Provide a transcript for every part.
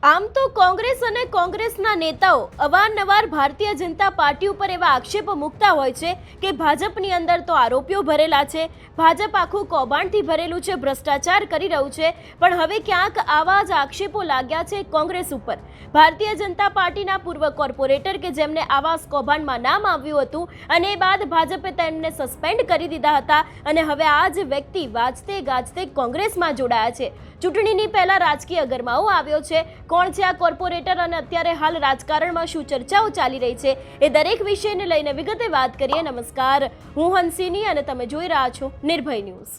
આમ તો કોંગ્રેસ અને કોંગ્રેસના નેતાઓ અવારનવાર ભારતીય જનતા પાર્ટી ઉપર એવા આક્ષેપો મૂકતા હોય છે કે ભાજપની અંદર તો આરોપીઓ ભરેલા છે, ભાજપ આખું કૌભાંડથી ભરેલું છે, ભ્રષ્ટાચાર કરી રહ્યું છે। પણ હવે ક્યાંક આવા જ આક્ષેપો લાગ્યા છે કોંગ્રેસ ઉપર। ભારતીય જનતા પાર્ટીના પૂર્વ કોર્પોરેટર કે જેમને આવાસ કૌભાંડમાં નામ આવ્યું હતું અને એ બાદ ભાજપે તેમને સસ્પેન્ડ કરી દીધા હતા અને હવે આ જ વ્યક્તિ વાજતે ગાજતે કોંગ્રેસમાં જોડાયા છે। ચૂંટણીની પહેલા રાજકીય ગરમાવો આવ્યો છે। કોણ છે આ કોર્પોરેટર અને અત્યારે હાલ રાજકારણમાં શું ચર્ચાઓ ચાલી રહી છે એ દરેક વિષયને લઈને વિગતે વાત કરીએ। નમસ્કાર, હું હંસિની અને તમે જોઈ રહ્યા છો નિર્ભય ન્યૂઝ।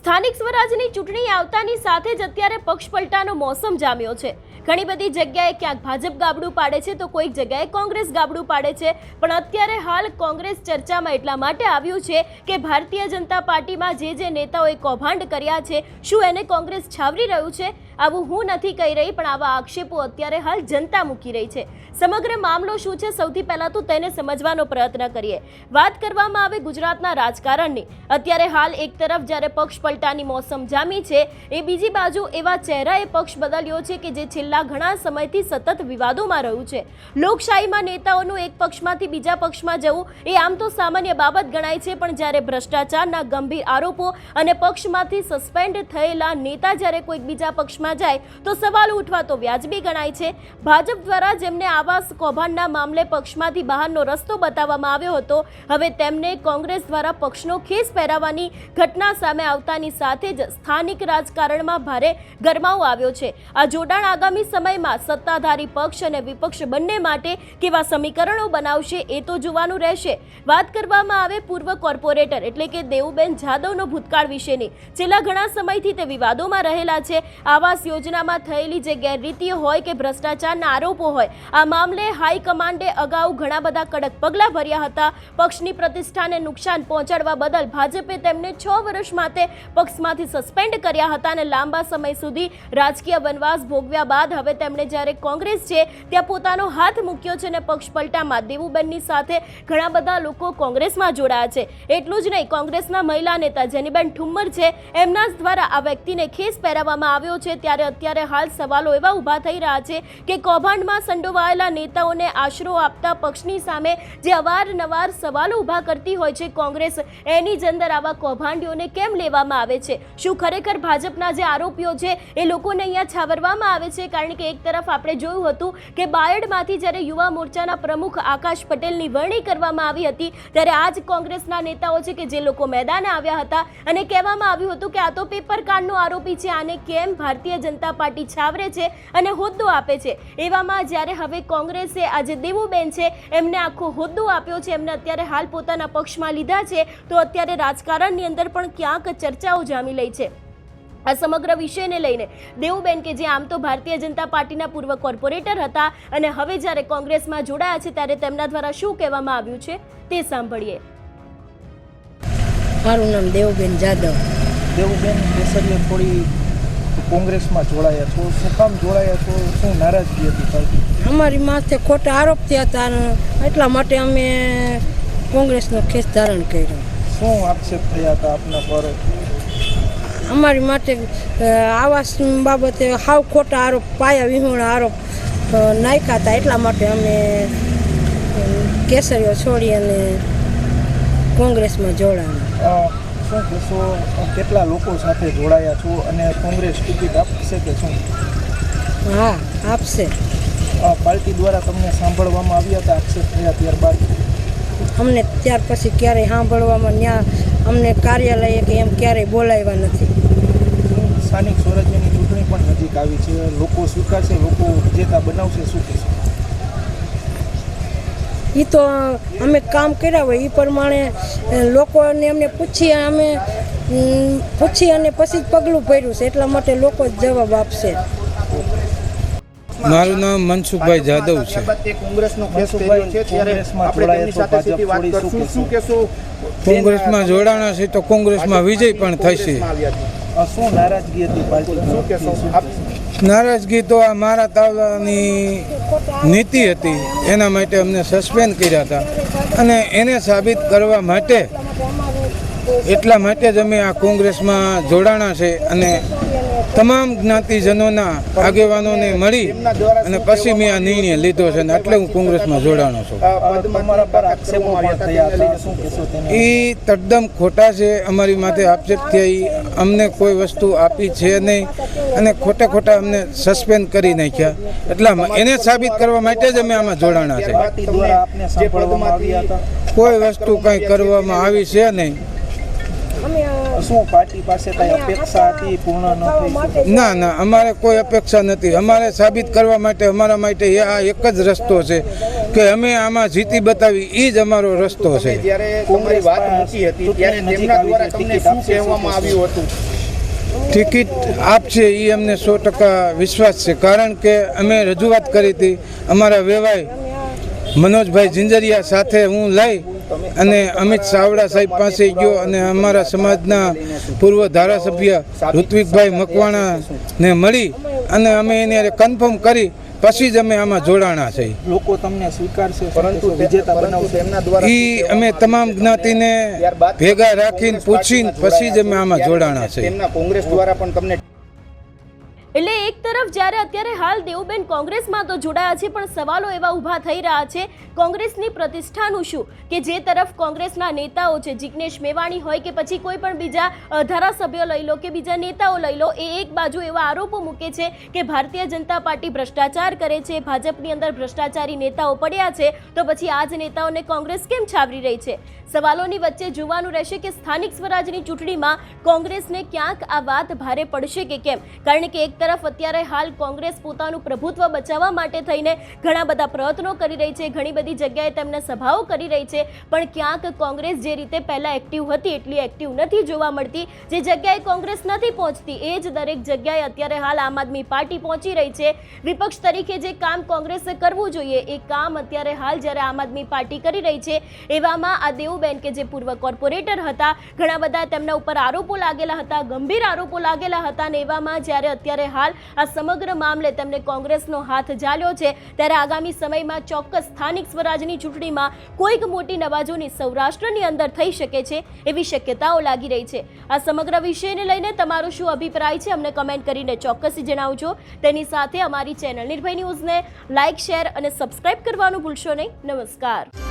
સ્થાનિક સ્વરાજની ચૂંટણી આવતાની સાથે જ અત્યારે પક્ષ પલટાનો મોસમ જામ્યો છે। ઘણી બધી જગ્યાએ ક્યાંક ભાજપ ગાબડું પાડે છે તો કોઈક જગ્યાએ કોંગ્રેસ ગાબડું પાડે છે। પણ અત્યારે હાલ કોંગ્રેસ ચર્ચામાં એટલા માટે આવ્યું છે કે ભારતીય જનતા પાર્ટીમાં જે નેતાઓએ કૌભાંડ કર્યા છે શું એને કોંગ્રેસ છાવરી રહ્યું છે? આવું હું નથી કહી રહી, પણ આવા આક્ષેપો અત્યારે હાલ જનતા મૂકી રહી છે। સમગ્ર મામલો શું છે સૌથી પહેલા તો તેને સમજવાનો પ્રયત્ન કરીએ। વાત કરવામાં આવે ગુજરાતના રાજકારણની, અત્યારે હાલ એક તરફ જ્યારે પક્ષ પલટાની મોસમ જામી છે એ બીજી બાજુ એવા ચહેરાએ પક્ષ બદલ્યો છે કે જે છેલ્લા ઘણા સમયથી સતત વિવાદોમાં રહ્યું છે। લોકશાહીમાં નેતાઓનું એક પક્ષમાંથી બીજા પક્ષમાં જવું એ આમ તો સામાન્ય બાબત ગણાય છે, પણ જ્યારે ભ્રષ્ટાચારના ગંભીર આરોપો અને પક્ષમાંથી સસ્પેન્ડ થયેલા નેતા જ્યારે કોઈક બીજા પક્ષમાં જાય તો સવાલ ઉઠવા તો વ્યાજબી ગણાય છે। ભાજપ દ્વારા જેમને આવાસ કૌભાંડના મામલે પક્ષમાંથી બહારનો રસ્તો બતાવવામાં આવ્યો હતો, હવે તેમને કોંગ્રેસ દ્વારા પક્ષનો ખેસ પહેરાવવાની ઘટના સામે આવતાની સાથે જ સ્થાનિક રાજકારણમાં ભારે ગરમાવો આવ્યો છે। આ જોડાણ આગામી સમયમાં સત્તાધારી પક્ષ અને વિપક્ષ બંને માટે કેવા સમીકરણો બનાવશે એ તો જોવાનું રહેશે। વાત કરવામાં આવે પૂર્વ કોર્પોરેટર એટલે કે દેવુબેન જાદવનો ભૂતકાળ વિશેની, છેલ્લા ઘણા સમયથી તે વિવાદોમાં રહેલા છે। આવાસ યોજનામાં થયેલી જે ગેરરીતિઓ હોય કે ભ્રષ્ટાચારના આરોપો હોય, આ મામલે હાઈકમાન્ડે અગાઉ ઘણા બધા કડક પગલાં ભર્યા હતા। પક્ષની પ્રતિષ્ઠાને નુકસાન પહોંચાડવા બદલ ભાજપે તેમને 6 વર્ષ માટે પક્ષમાંથી સસ્પેન્ડ કર્યા હતા અને લાંબા સમય સુધી રાજકીય વનવાસ ભોગવ્યા બાદ હવે તેમણે જ્યારે કોંગ્રેસ છે ત્યાં પોતાનો હાથ મૂક્યો છે અને પક્ષ પલટામાં દેવુબેનની સાથે ઘણા બધા લોકો કોંગ્રેસમાં જોડાયા છે। એટલું જ નહીં, કોંગ્રેસના મહિલા નેતા જેનીબેન ઠુમ્મર છે એમના જ દ્વારા આ વ્યક્તિને ખેસ પહેરાવવામાં આવ્યો છે। ત્યારે અત્યારે હાલ સવાલો એવા ઊભા થઈ રહ્યા છે કે કૌભાંડમાં સંડોવાયેલા નેતાઓને આશરો આપતા પક્ષની સામે જે અવારનવાર સવાલો ઊભા કરતી હોય છે કોંગ્રેસ, એની જ અંદર આવા કૌભાંડીઓને કેમ લેવામાં આવે છે? શું ખરેખર ભાજપના જે આરોપીઓ છે એ લોકોને અહીંયા છાવરવામાં આવે છે? કારણ કે એક તરફ આપણે જોયું હતું કે બાયડમાંથી જ્યારે યુવા મોરચાના પ્રમુખ આકાશ પટેલની વરણી કરવામાં આવી હતી ત્યારે આ જ કોંગ્રેસના નેતાઓ છે કે જે લોકો મેદાને આવ્યા હતા અને કહેવામાં આવ્યું હતું કે આ તો પેપર કાંડનો આરોપી છે, આને કેમ ભારતીય જનતા પાર્ટી છાવરે છે અને હોદ્દો આપે છે। એવામાં જ્યારે હવે કોંગ્રેસે આજે દેવુબેન છે એમને આખો હોદ્દો આપ્યો છે, એમને અત્યારે હાલ પોતાના પક્ષમાં લીધા છે, તો અત્યારે રાજકારણની અંદર પણ ક્યાંક ચર્ચાઓ જામી લઈ છે। આ સમગ્ર વિષયને લઈને દેવુબેન કે જે આમ તો ભારતીય જનતા પાર્ટીના પૂર્વ કોર્પોરેટર હતા અને હવે જ્યારે કોંગ્રેસમાં જોડાયા છે ત્યારે તેમના દ્વારા શું કહેવામાં આવ્યું છે તે સાંભળીએ। મારું નામ દેવુબેન જાદવ। દેવુબેન કેસરીએ થોડી કોંગ્રેસમાં જોડાયા છો, શું કામ જોડાયા છો? શું નારાજગી હતી પાર્ટી? અમારી માથે ખોટા આરોપ થયા હતા અને એટલા માટે અમે કોંગ્રેસનો ખેસ ધારણ કર્યો। શું આક્ષેપ થયા હતા આપના પર? અમારી માટે આવાસ બાબતે હાવ ખોટા આરોપ, પાયા વિહોણા આરોપ નાખ્યા હતા, એટલા માટે અમે કેસરીઓ છોડી અને કોંગ્રેસમાં જોડાયા। શું કહેશો, કેટલા લોકો સાથે જોડાયા છો અને કોંગ્રેસ ટિકિટ આપશે કે શું? હા, આપશે। પાર્ટી દ્વારા તમને સાંભળવામાં આવ્યા હતા આક્ષેપ થયા ત્યારબાદ? અમને ત્યાર પછી ક્યારેય સાંભળવામાં ત્યાં અમને કાર્યાલયે કે એમ ક્યારેય બોલાવ્યા નથી। સ્થાનિક સ્વરાજ્યની ચૂંટણી પણ નજીક આવી છે, લોકો સ્વીકારશે, લોકો વિજેતા બનાવશે, શું કહેશો? એ તો અમે કામ કર્યા હોય એ પ્રમાણે લોકોને અમને પૂછી અને પછી જ પગલું ભર્યું છે, એટલા માટે લોકો જ જવાબ આપશે। મારું નામ મનસુખભાઈ જાદવ છે। કોંગ્રેસમાં જોડાણા છે તો કોંગ્રેસમાં વિજય પણ થશે। શું નારાજગી હતી પાર્ટી? નારાજગી તો આ મારા તાવલાની નીતિ હતી, એના માટે અમને સસ્પેન્ડ કર્યા હતા અને એને સાબિત કરવા માટે એટલા માટે જ અમે આ કોંગ્રેસમાં જોડાણા છે અને તમામ જ્ઞાતિજનોના આગેવાનોને મળી અને પછી મેં આ નિર્ણય લીધો છે અને એટલે હું કોંગ્રેસમાં જોડાણો છું. તમારા પર આક્ષેપો વ્યક્ત થયા હતા, શું કહેશો તેને? એ તદ્દન ખોટા છે. અમારી માથે આક્ષેપ થયા. અમને કોઈ વસ્તુ આપી છે નહીં અને ખોટા અમને સસ્પેન્ડ કરી નાખ્યા. એટલા એને સાબિત કરવા માટે જ અમે આમાં જોડાણા છે. પાર્ટી દ્વારા આપને સાંભળવામાં આવ્યા હતા? કોઈ વસ્તુ કંઈ કરવામાં આવી છે નહીં. શું પાર્ટી પાસે કઈ અપેક્ષા હતી, પૂર્ણ ન થઈ? ના, અમારે કોઈ અપેક્ષા નથી. અમારે સાબિત કરવા માટે અમારા માટે આ એક જ રસ્તો છે કે અમે આમાં જીતી બતાવી. એ જ અમારો રસ્તો છે. જ્યારે તમારી વાત મૂકી હતી ત્યારે તેમના દ્વારા તમને શું કહેવામાં આવ્યું હતું? ટિકિટ આપશે એ અમને 100% વિશ્વાસ છે. કારણ કે અમે રજૂઆત કરી હતી. અમારા વેવાઈ મનોજભાઈ જિંજરિયા સાથે હું લઈ અને અમિત ચાવડા સાહેબ પાસે ગયો અને અમારા સમાજના પૂર્વ ધારાસભ્ય ઋત્વિકભાઈ મકવાણાને મળી અને અમે એને કન્ફર્મ કરી પછી જ અમે આમાં જોડાણા છે. લોકો તમને સ્વીકારશે, પરંતુ વિજેતા બનાવશે તેમના દ્વારા એ અમે તમામ જ્ઞાતિને ભેગા રાખીને પૂછીને પછી જ અમે આમાં જોડાણા છે. તેમના કોંગ્રેસ દ્વારા પણ તમને એટલે એક તરફ જ્યારે અત્યારે હાલ દેવુબેન કોંગ્રેસમાં તો જોડાયા છે, પણ સવાલો એવા ઊભા થઈ રહ્યા છે કોંગ્રેસની પ્રતિષ્ઠાનું શું, કે જે તરફ કોંગ્રેસના નેતાઓ છે, જિગ્નેશ મેવાણી હોય કે પછી કોઈ પણ બીજા ધારાસભ્યો લઈ લો કે બીજા નેતાઓ લઈ લો, એ એક બાજુ એવા આરોપો મૂકે છે કે ભારતીય જનતા પાર્ટી ભ્રષ્ટાચાર કરે છે, ભાજપની અંદર ભ્રષ્ટાચારી નેતાઓ પડ્યા છે, તો પછી આ જ નેતાઓને કોંગ્રેસ કેમ છાવરી રહી છે? સવાલોની વચ્ચે જોવાનું રહેશે કે સ્થાનિક સ્વરાજની ચૂંટણીમાં કોંગ્રેસને ક્યાંક આ વાત ભારે પડશે કે કેમ. કારણ કે એક તરફ અત્યારે હાલ કોંગ્રેસ પોતાનું પ્રભુત્વ બચાવવા માટે થઈને ઘણા બધા પ્રયત્નો કરી રહી છે, ઘણી બધી જગ્યાએ તેમને સભાઓ કરી રહી છે, પણ ક્યાંક કોંગ્રેસ જે રીતે પહેલા એક્ટિવ હતી એટલી એક્ટિવ નથી જોવા મળતી. જે જગ્યાએ કોંગ્રેસ નથી પહોંચતી એ જ દરેક જગ્યાએ અત્યારે હાલ આમ આદમી પાર્ટી પહોંચી રહી છે. વિપક્ષ તરીકે જે કામ કોંગ્રેસે કરવું જોઈએ એ કામ અત્યારે હાલ જ્યારે આમ આદમી પાર્ટી કરી રહી છે, એવામાં આ દેવુબેન કે જે પૂર્વ કોર્પોરેટર હતા, ઘણા બધા તેમના ઉપર આરોપો લાગેલા હતા, ગંભીર આરોપો લાગેલા હતા, ને એવામાં જ્યારે અત્યારે હાલ આ સમગ્ર મામલે તેમને કોંગ્રેસનો હાથ ઝાલ્યો છે, ત્યારે આગામી સમયમાં ચોક્કસ સ્થાનિક સ્વરાજની ચૂંટણીમાં કોઈક મોટી નવાજોની સૌરાષ્ટ્રની અંદર થઈ શકે છે એવી શક્યતાઓ લાગી રહી છે. આ સમગ્ર વિષયને લઈને તમારો શું અભિપ્રાય છે અમને કમેન્ટ કરીને ચોક્કસથી જણાવજો. તેની સાથે અમારી ચેનલ નિર્ભય ન્યૂઝને લાઇક, શેર અને સબસ્ક્રાઇબ કરવાનું ભૂલશો નહીં. નમસ્કાર.